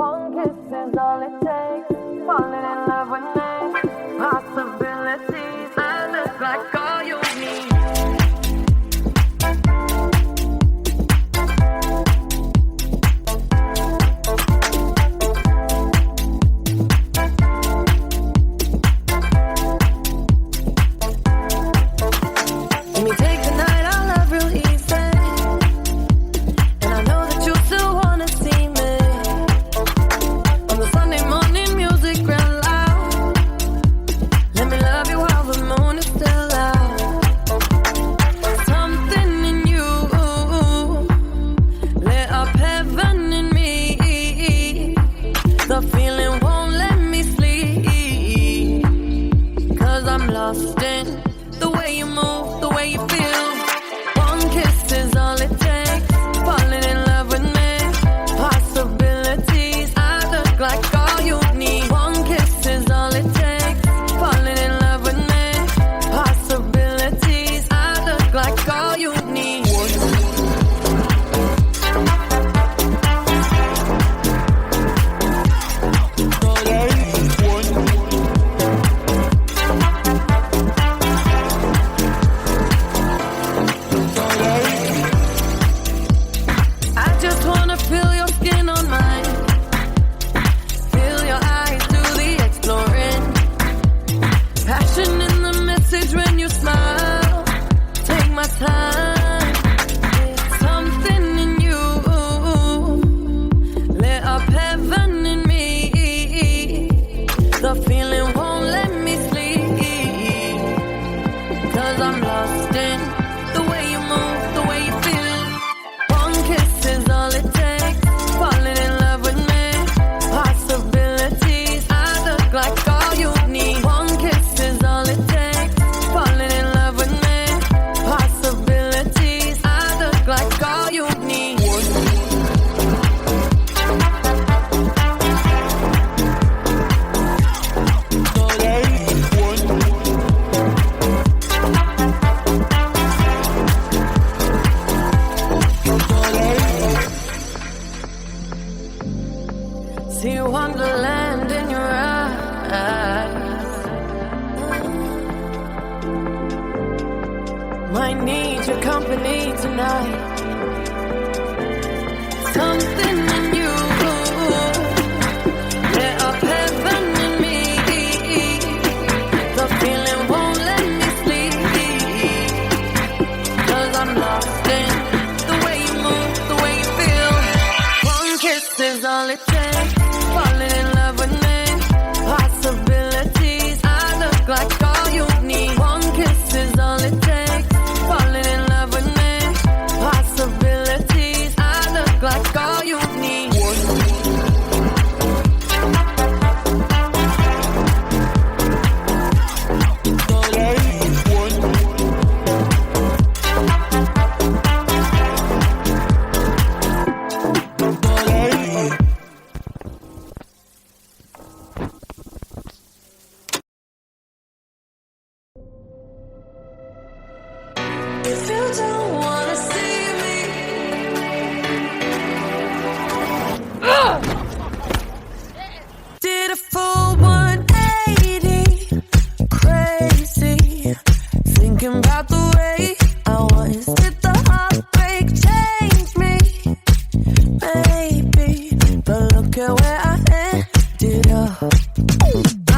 One kiss is all it takes. Falling in love with me. Possibilities. I look like all you need. Let me take the night, I love real easy. And I know that you still wanna see me. On the Sunday morning, music real loud. Let me love you while the moon is still out. Something in you lit up heaven in me. The feeling won't let me sleep. 'Cause I'm lost in the way you move, the way you feel. One kiss is all it takes. Falling in love with me. Possibilities. I look like all you need. One kiss is all it takes. Falling in love with me. Possibilities. I look like all you need. I just wanna feel your skin on mine. Feel your eyes do the exploring. Passion in the message when you smile. Take my time. It's something in you lit up heaven in me. The feeling won't let me sleep. 'Cause I'm lost in the way you move, the way you feel. One kiss is all it takes. Falling in love with me. Possibilities. I look like all you need. One kiss is all it takes. Falling in love with me. Possibilities. I look like all you need. See wonderland in your eyes. Might need your company tonight. Something in you lit up heaven in me. The feeling won't let me sleep. 'Cause I'm lost in the way you move, the way you feel. One kiss is all it takes. Falling in love with me. Possibilities. I look like all you need. One kiss is all it takes. Falling in love with me. Possibilities. I look like all you need. If you don't wanna see me, did a full 180, crazy, thinking about the way I was. Did the heartbreak change me? Maybe, but look at where I ended up.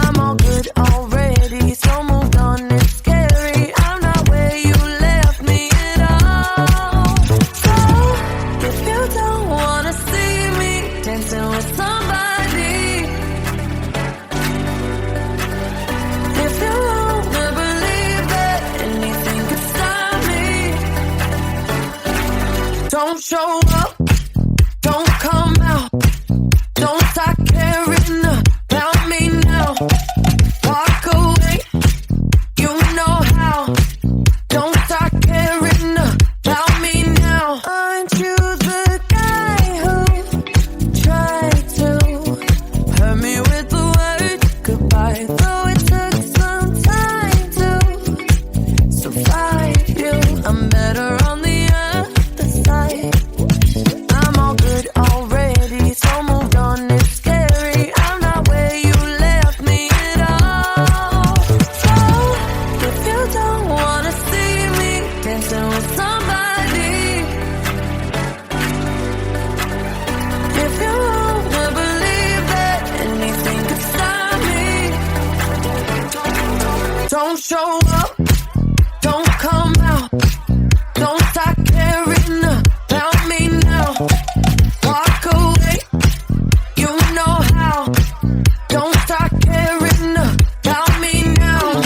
I'm all good already, so moved on. It's scary. I'm not where you left me at all. So if you don't wanna see me dancing with somebody, if you wanna believe that anything could stop me, don't show up, don't come out, don't start caring about me now. Walk away, you know how. Don't start caring about me now. Aren't you the guy who tried to hurt me with the word goodbye? Though it took some time to survive you, I'm better on the other side. show up, don't come out, don't start caring about me now. Walk away, you know how. Don't start caring about me now.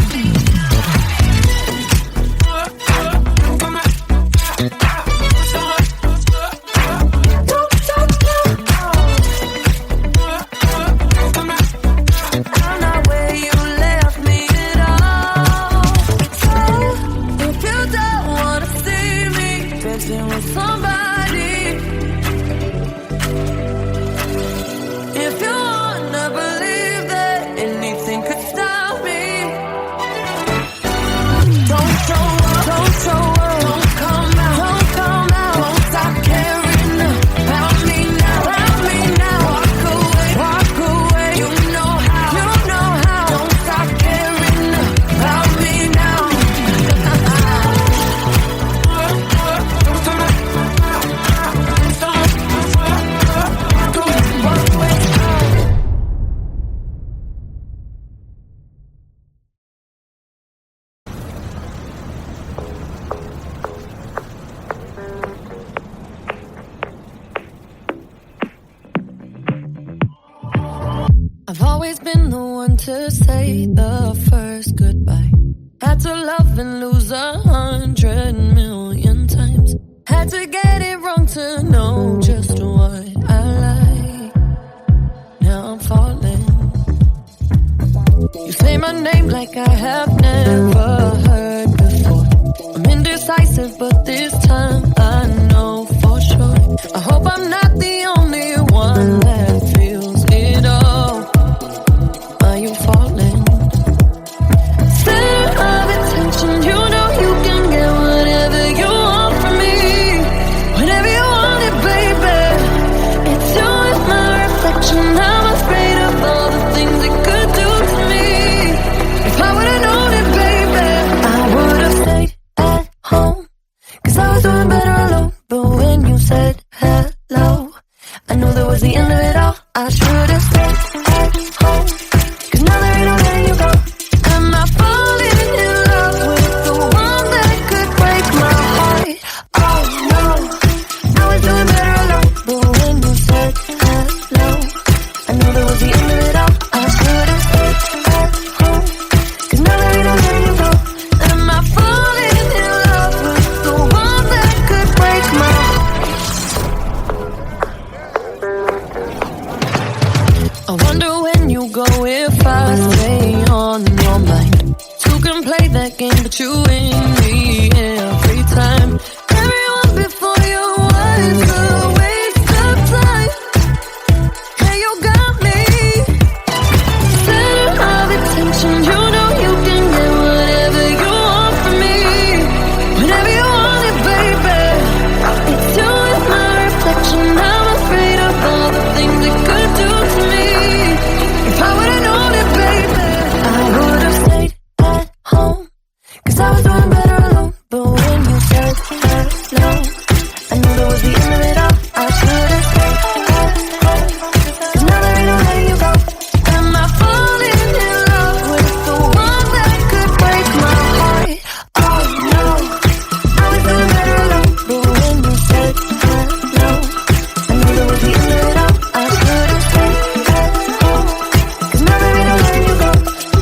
Don't start caring. I'm not where you left me at all. So if you don't wanna see me dancing with somebody, if you wanna believe that anything could stop me, don't show up, don't show up, don't come out, don't come out, don't stop caring about me now, about me now. Walk away, you know how, you know how. Don't stop caring about me now. I've always been the one to say the first goodbye. Had to love and lose 100,000,000 times. Had to get it wrong to know just what I like. Now I'm falling. You say my name like I have never heard before. I'm indecisive, but this time I know for sure. I hope I'm not the only one that feels it all. Are you falling? Center of attention, you know you can get whatever you want from me. Whenever you want it, baby. It's you and my reflection. I'm afraid of all the things it could do to me. If I would've known it, baby, I would've stayed at home. 'Cause I was doing better alone. But when you said hello, I knew that was the end of it all. I should've stayed at home. 'Cause now there ain't no letting you go. Am I falling in love with the one that could break my heart? Oh no, I was doing better alone. But when you said hello, I knew that was the end of it all. I should've stayed at home. 'Cause now there ain't no letting you go. Am I falling in love with the one that could break my heart? I wonder when you go if I stay on your mind. Two can play that game, but you win me every time. Everyone before you was a waste of time. Hey, you got me. Center of attention, you know you can get whatever you want from me. Whenever you want it, baby. It's you and my reflection. I'm afraid of all the things it could do to me. If I would've known it, baby, I would've stayed at home. 'Cause I was doing better alone. But when you said hello, I knew that was the end of it all. I should've stayed at home. 'Cause now there ain't no letting you go. Am I falling in love with the one that could break my heart? Oh no, I was doing better alone. But when you said hello, I knew that was the end of it all. I should've stayed at home. 'Cause now there ain't no letting you go.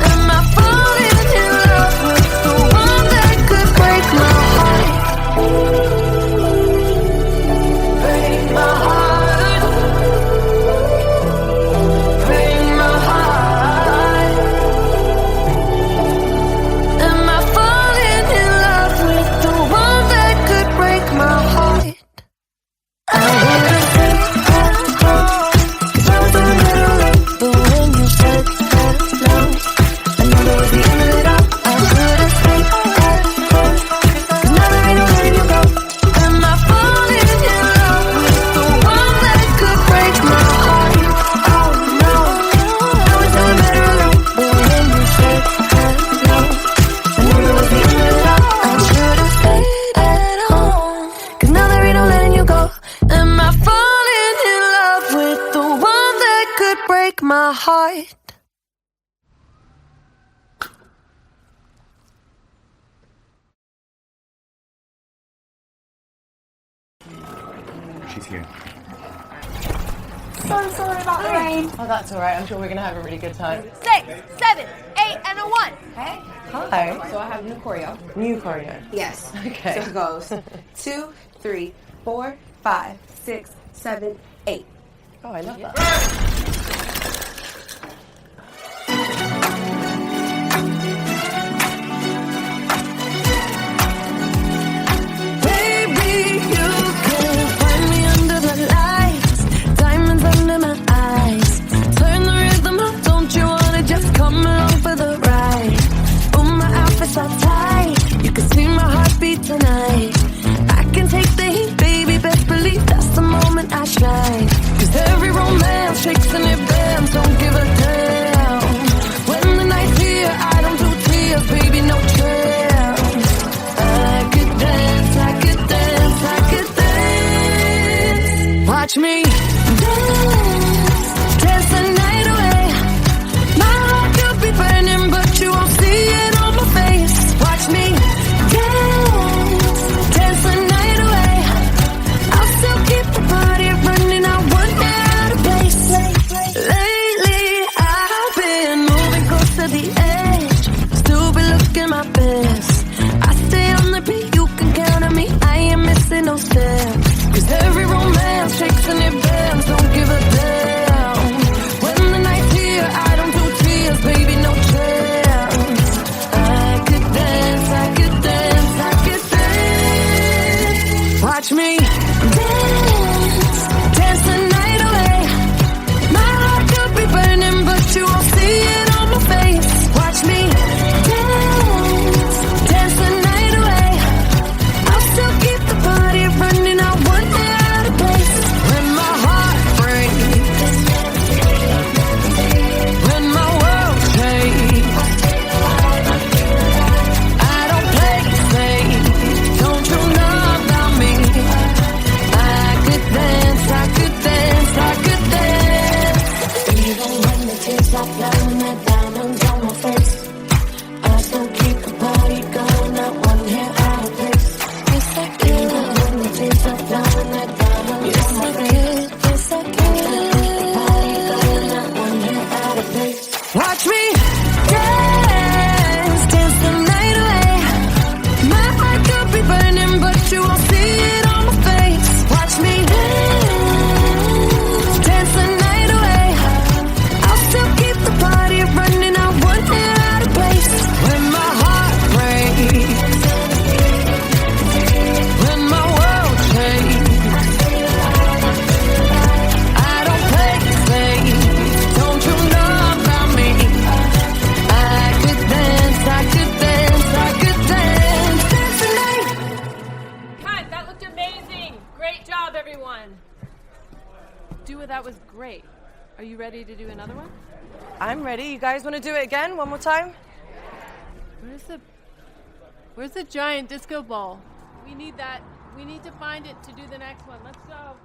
Am I falling in love with the one that could break my heart? Break my heart. Break my heart. Am I falling in love with the one that could break my heart? I would've stayed at home. 'Cause I was doing better alone. But when you said hello, I knew that was the end of it all. I should've stayed at home. 'Cause now there ain't no letting you go. Am I falling in love with the one that could break my heart? Oh no, I was doing better alone. But when you said hello, I knew that was the end of it all. I should've stayed at home. 'Cause now there ain't no letting you go. Am I falling in love with the one that could break my heart? so sorry about the rain. Oh, that's all right. I'm sure we're going to have a really good time. 6, 7, 8, and a 1. Okay. Hi. So I have new choreo. New choreo. Yes. Okay. So it goes 2, 3, 4, 5, 6, 7, 8. Oh, I love that. Baby, you can find me under the lights, diamonds under my eyes. Turn the rhythm up, don't you wanna just come along for the ride? Oh, my outfit's all tight, you can see my heartbeat tonight. I can take the heat, baby, best believe that's the moment I shine. 'Cause every romance shakes and it bends, don't give a damn. When the night's here, I don't do tears, baby, no chance. I could dance, I could dance, I could dance. Watch me dance, dance the night away. My heart could be burning, but you won't see it on my face. Watch me dance, dance the night away. I'll still keep the party running, I won't get out of place. Lately, I've been moving close to the edge, still be looking my best. I stay on the beat, you can count on me, I ain't missing no steps. 'Cause every romance shakes and it bends, don't give a damn. When the night's here, I don't do tears, baby, no chance. I could dance, I could dance, I could dance. Watch me dance, dance the night away. My heart could be burning, but you won't see it on my face. Watch me dance, dance the night away. I'll still keep the party running, I won't get out of place. When my heart breaks, when my world shakes, I don't play safe, don't you know about me? I could dance, I could dance, I could dance. Even when the tears stop flowing, the diamonds on my face, I still keep the party going, not one hair out of place. Yes, I can. Even when the tears stop flowing, the diamonds on my face, yes, I can. Keep the party going, not one hair out of place. Watch me dance, dance the night away. My heart could be burning, but you won't see it on my face. Watch me dance, dance the night away. I'll still keep the party running, I won't get out of place. When my heart breaks, when my world shakes, I don't play safe, don't you know about me? I could dance, I could dance, I could dance, dance the night. Cut! That looked amazing! Great job, everyone! Dua, that was great. Are you ready to do another one? I'm ready. You guys want to do it again? One more time? Where's the giant disco ball? We need that. We need to find it to do the next one. Let's go.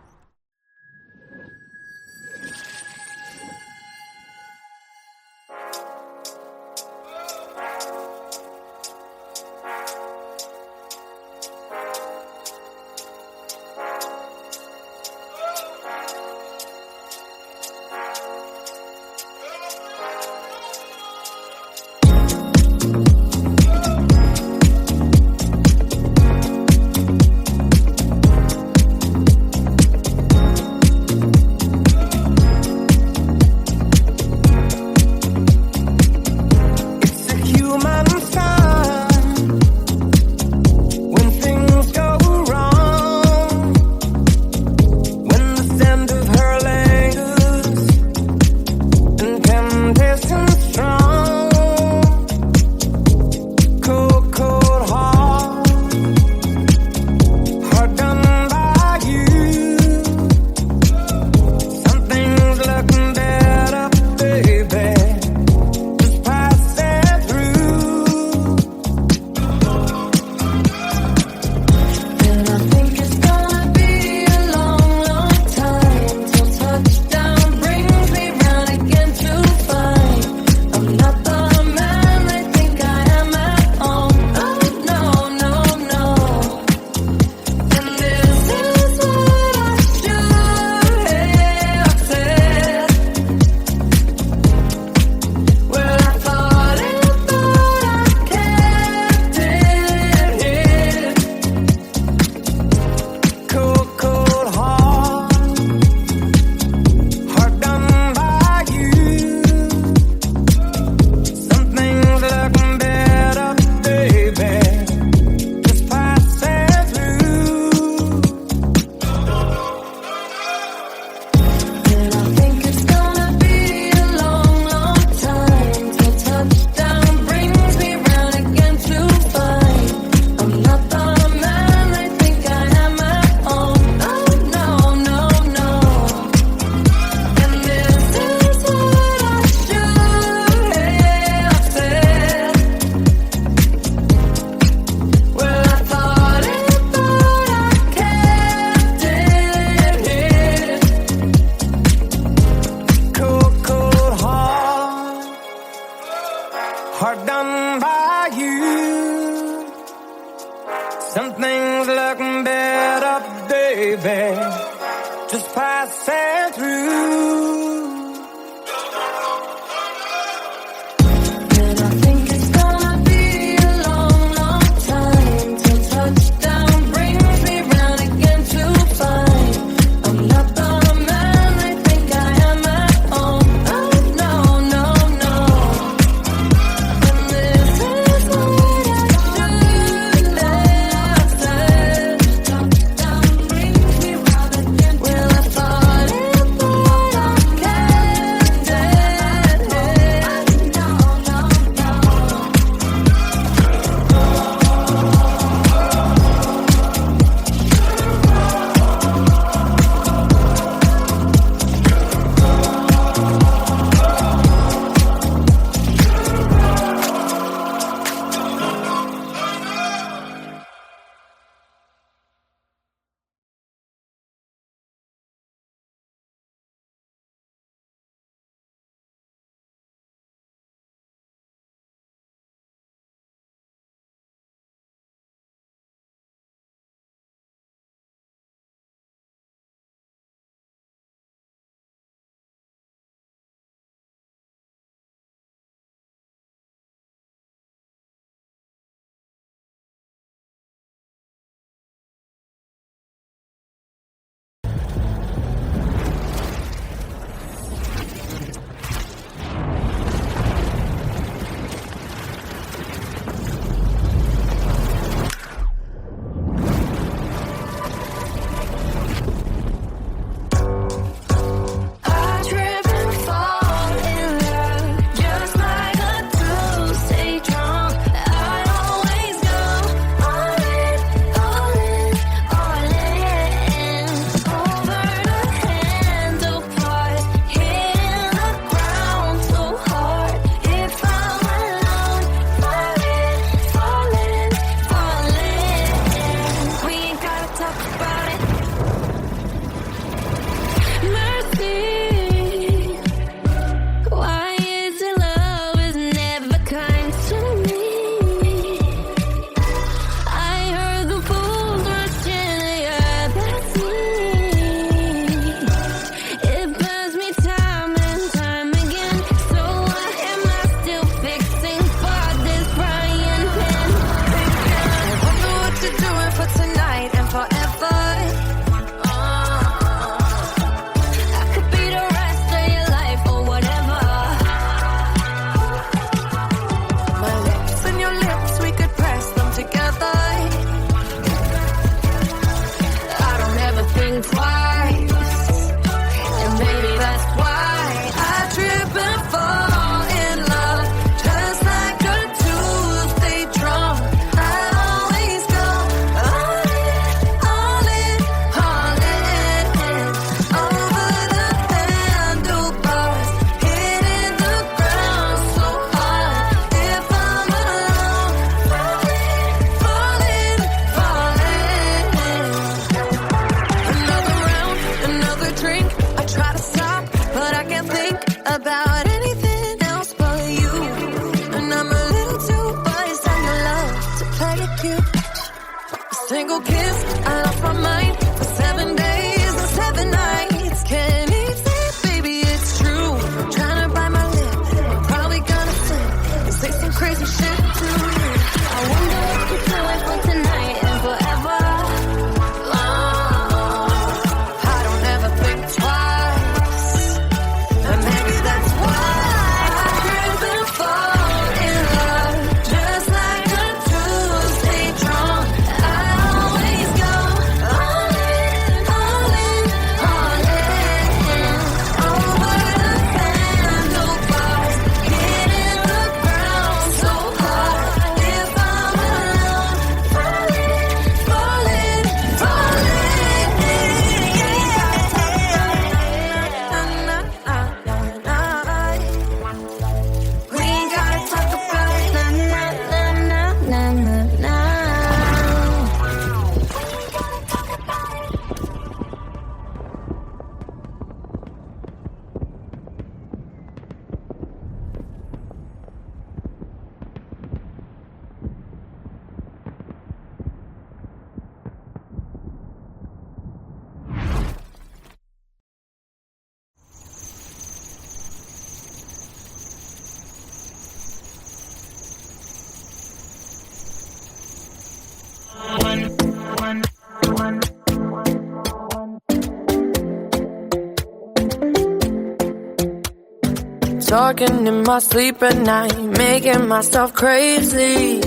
talking in my sleep at night, making myself crazy.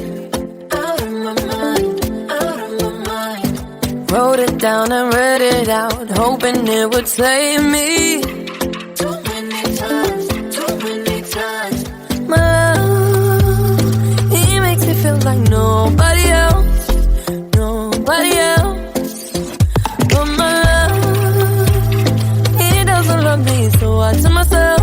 Out of my mind, out of my mind. Wrote it down and read it out, hoping it would save me. Too many times, too many times. My love, he makes me feel like nobody else, nobody else. But my love, he doesn't love me, so I tell myself,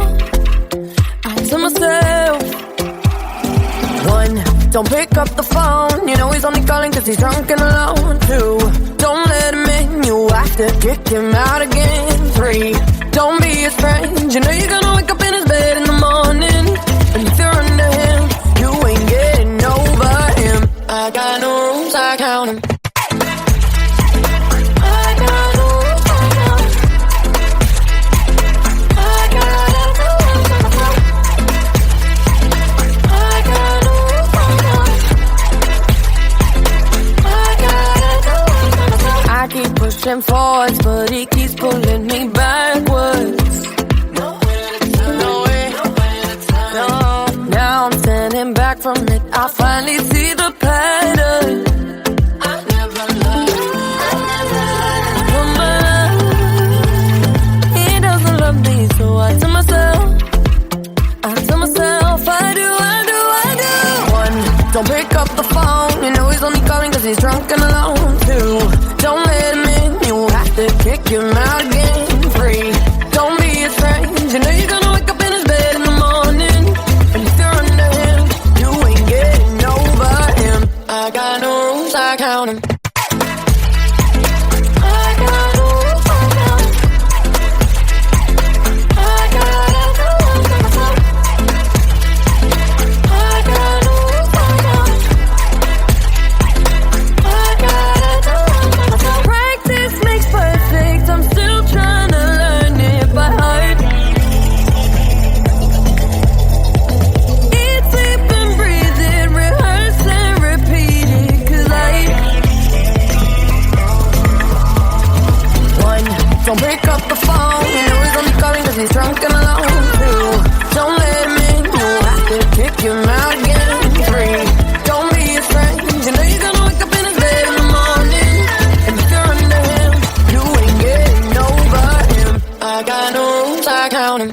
one, don't pick up the phone. You know he's only calling cause he's drunk and alone. Two, don't let him in. You have to kick him out again. Three, don't be his friend. You know you're gonna wake up in his bed in the morning, and if you're under him, you ain't getting over him. I got no rules, I count him. Pushing forwards, but he keeps pulling me backwards. Nowhere to turn, nowhere to turn. No, now I'm standing back from it. I finally see the pattern. I never loved, he doesn't love me, so I tell myself, I do. One, don't pick up the phone. You know he's only calling cause he's drunk and alone. Two, don't let him in. Kick him out again. Three, don't be his friend. You know you're gonna wake up in his bed in the morning, and if you're under him, you ain't getting over him. I got no rules, I count him. Don't pick up the phone. You know he's only calling cause he's drunk and alone. Two, don't let him in. You have to kick him out again. Three, don't be his friend. You know you're gonna wake up in his bed in the morning, and if you're under him, you ain't getting over him. I got no rules, I count him.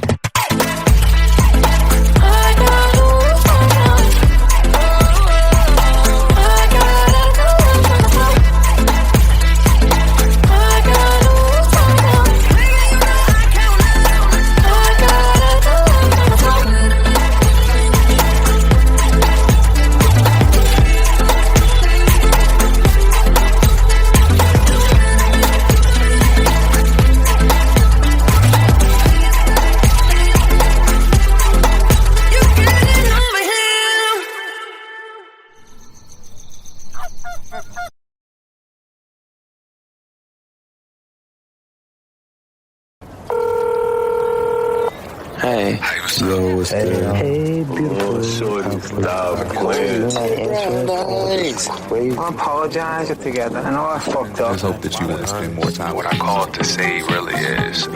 Hey. Yo, what's good? Hey, beautiful. Shorty, stop playing. I apologize together. I know I fucked up. I just hope that you want to spend more time. What I called to say really is,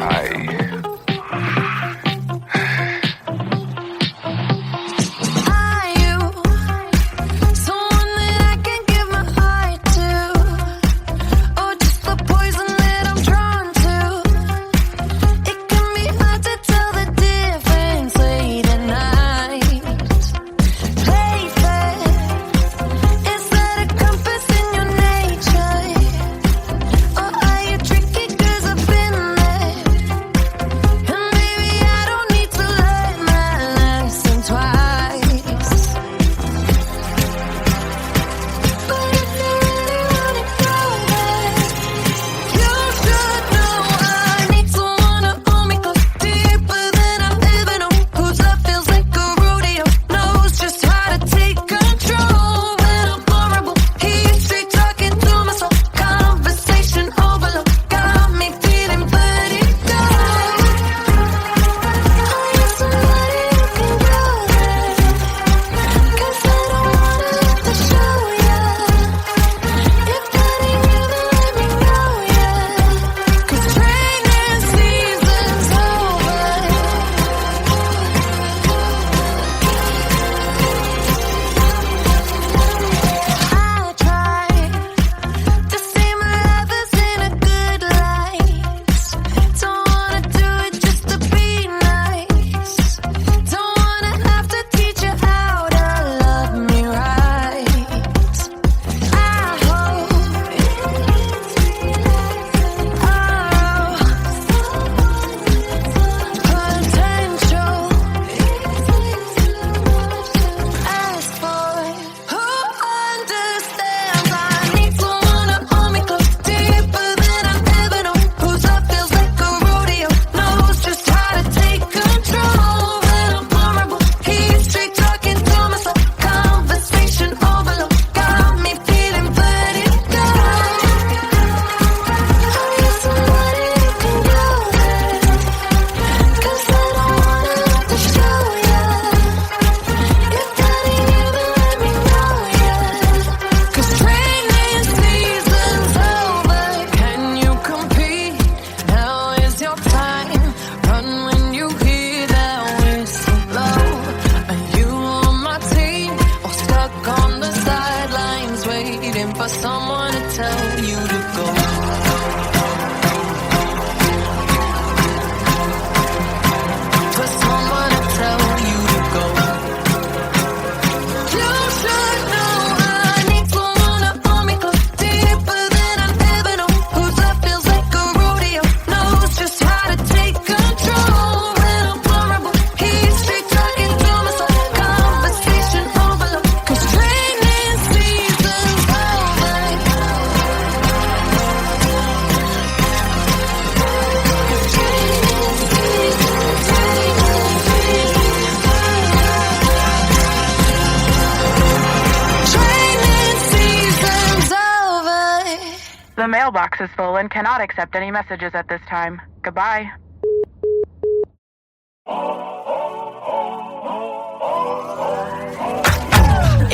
mailbox is full and cannot accept any messages at this time. Goodbye.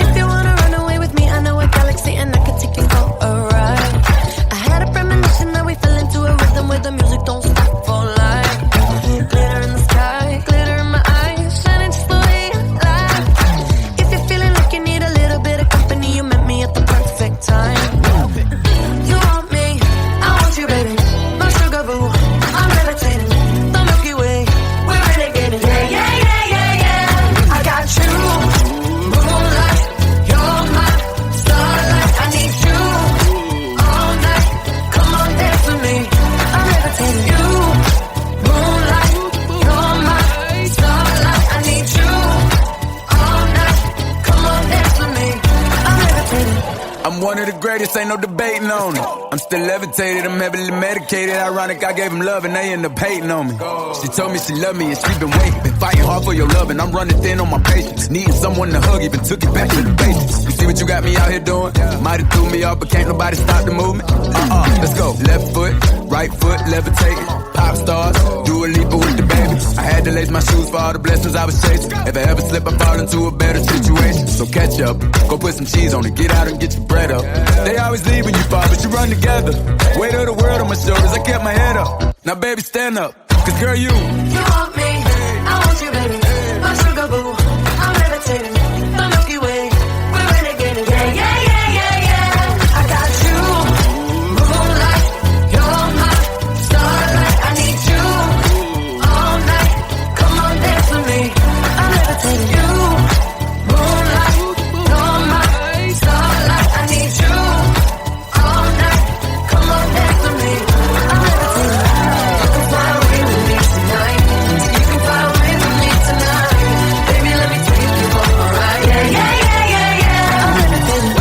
If you wanna run away with me, I know a galaxy and I can take you for a ride. I had a premonition that we fell into a rhythm where the music don't stop for life. Glitter in the sky, glitter in my eyes, shining just the way I like. If you're feeling like you need a little bit of company, you met me at the perfect time. You want me, I want you, baby. My sugar boo, I'm levitating. The Milky Way, we're renegading. Yeah, yeah, yeah, yeah, yeah. I got you. Moonlight, you're my starlight. I need you all night. Come on, dance with me. I'm levitating. You, moonlight, you're my starlight. I need you all night. Come on, dance with me. I'm levitating. I'm one of the greatest, ain't no debating on it. I'm still levitated, I'm heavily medicated. Ironic, I gave them love and they end up hating on me. She told me she loved me and she been waiting. Been fighting hard for your love and I'm running thin on my patience. Needing someone to hug, even took it back to the basics. You see what you got me out here doing? Might have threw me off, but can't nobody stop the movement. Let's go. Left foot, right foot, levitating. Pop stars, do a Lipa with the baby. I had to lace my shoes for all the blessings I was chasing. If I ever slip, I fall into a better situation. So catch up, go put some cheese on it, get out and get your bread up. They always leave when you fall, but you run together. Weight of the world on my shoulders, I kept my head up. Now baby, stand up, cause girl, you want me, I want you, baby. My sugar boo, I'm levitating. The Milky Way, we're renegading. Yeah, yeah, yeah, yeah, yeah. I got you, moonlight, you're my starlight. I need you all night. Come on, dance with me. I'm levitating. You, moonlight, you're my starlight. I need you all night. Come on, dance with me. I'm levitating. You can fly away with me tonight. You can fly away with me tonight. Baby, let me take you for a ride. Yeah, yeah, yeah, yeah, yeah. I'm levitating.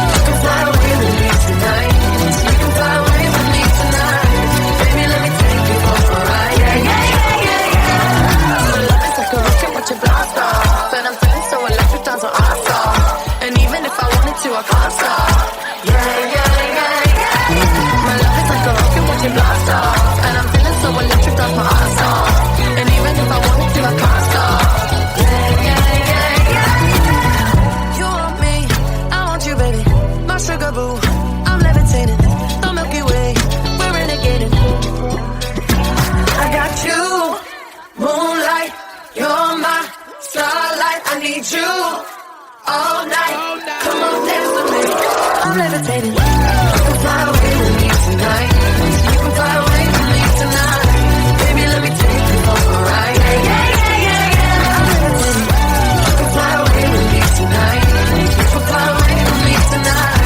You can fly away with me tonight. You can fly away with me tonight. Baby, let me take you for a ride. Yeah, yeah, yeah, yeah, yeah. My love is like a rocket, watch it blast off. And I'm feeling so electric, dance on our star. And even if I wanted to, I can't stop. Yeah, yeah, yeah, yeah. My love is like a rocket, watch it blast off. And I'm feeling so electric, dance my ass off. And even if I wanted to, I can't stop. Yeah, yeah, yeah, yeah. You want me, I want you, baby. My sugar boo, I'm levitating. The Milky Way, we're renegading. I got you, moonlight, you're my starlight. I need you all night. Come on, dance with me. I'm levitating. You can fly away with me tonight. You can fly away with me tonight. Baby, let me take you for a ride. Yeah, yeah, yeah, yeah, yeah. I'm levitating. You can fly away with me tonight. You can fly away with me tonight.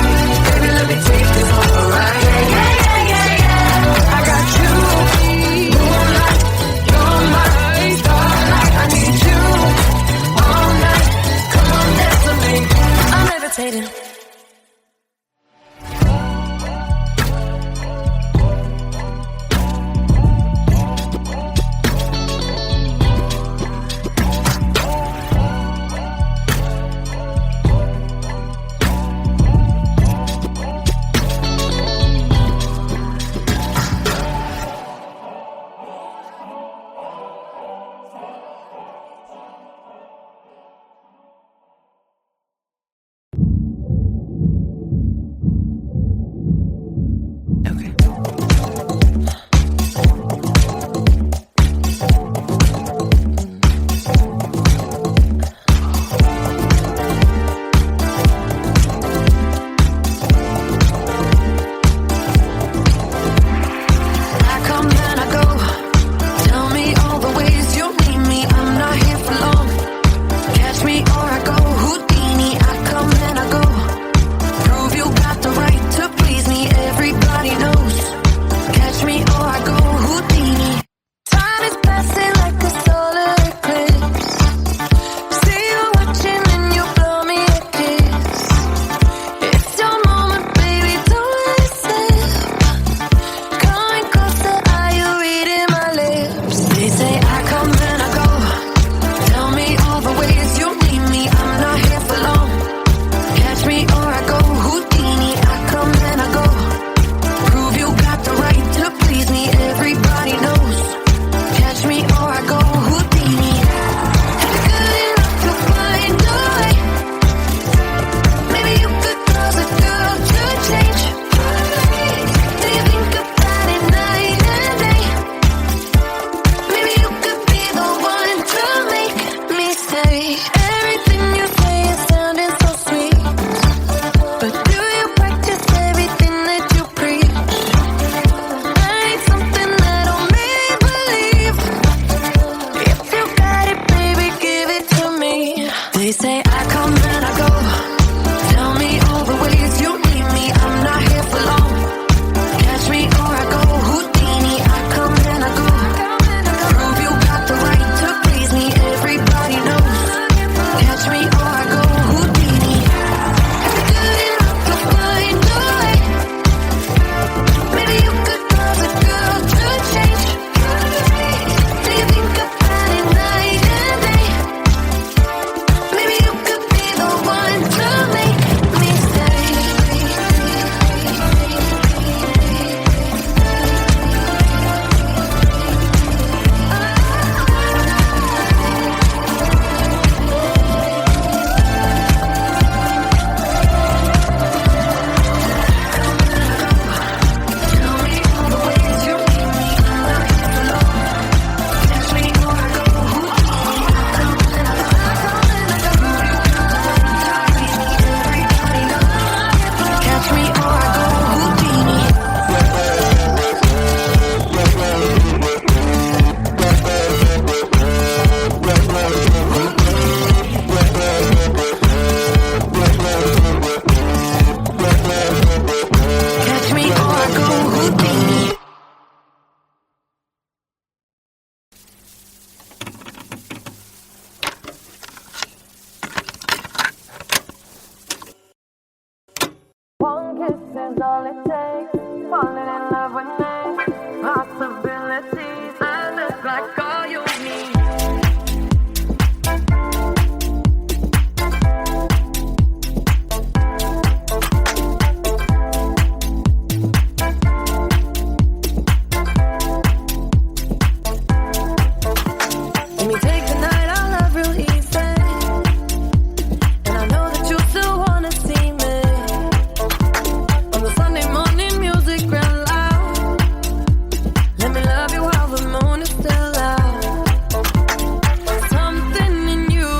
Baby, let me take you for a ride. Yeah, yeah, yeah, yeah, yeah. I got you, moonlight, you're my starlight. I need you all night. Come on, dance with me. I'm levitating. One kiss is all it takes. Falling in love with me. Possibilities. I look like all you need. Let me take the night, I love real easy. And I know that you still wanna see me. On the Sunday morning, music real loud. Let me love you while the moon is still out. Something in you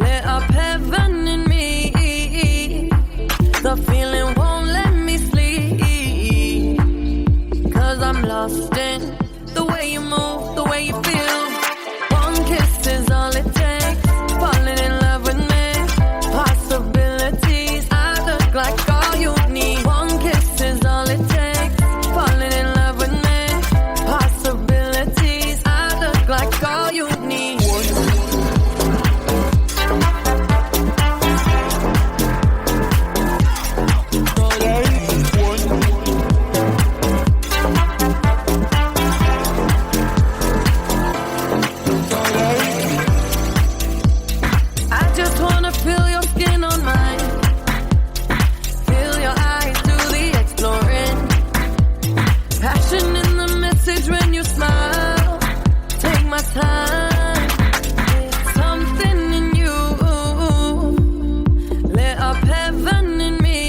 lit up heaven in me. The feeling won't let me sleep. 'Cause I'm lost in the way you move, the way you feel. One kiss is all it takes. Falling in love with me. Possibilities. I look like all you need. One kiss is all it takes. Falling in love with me. Possibilities. I look like all you need. I just wanna feel your skin on mine. Feel your eyes do the exploring. Passion in the message when you smile. Take my time. Something in you lit up heaven in me.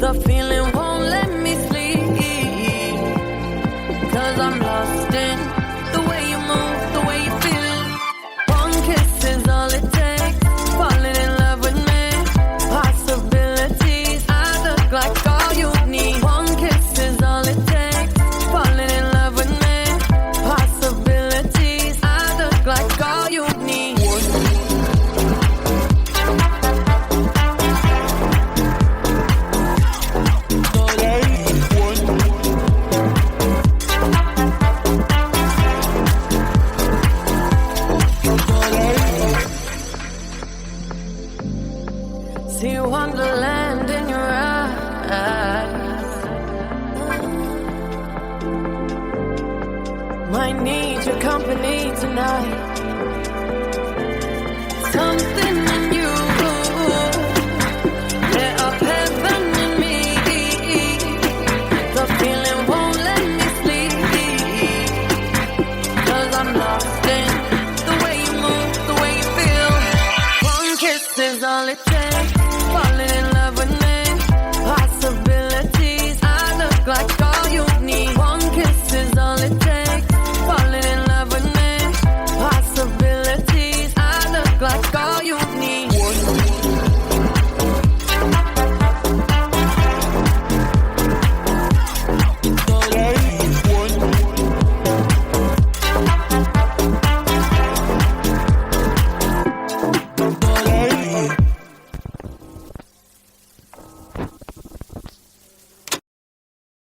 The feeling won't let me sleep. 'Cause I'm lost in the way you move, the way you feel. One kiss is all it takes. Falling in love with me. Possibilities. I look like all you need. One kiss is all it takes. Falling in love with me. Possibilities. I look like all you need. See wonderland in your eyes. Might need your company tonight.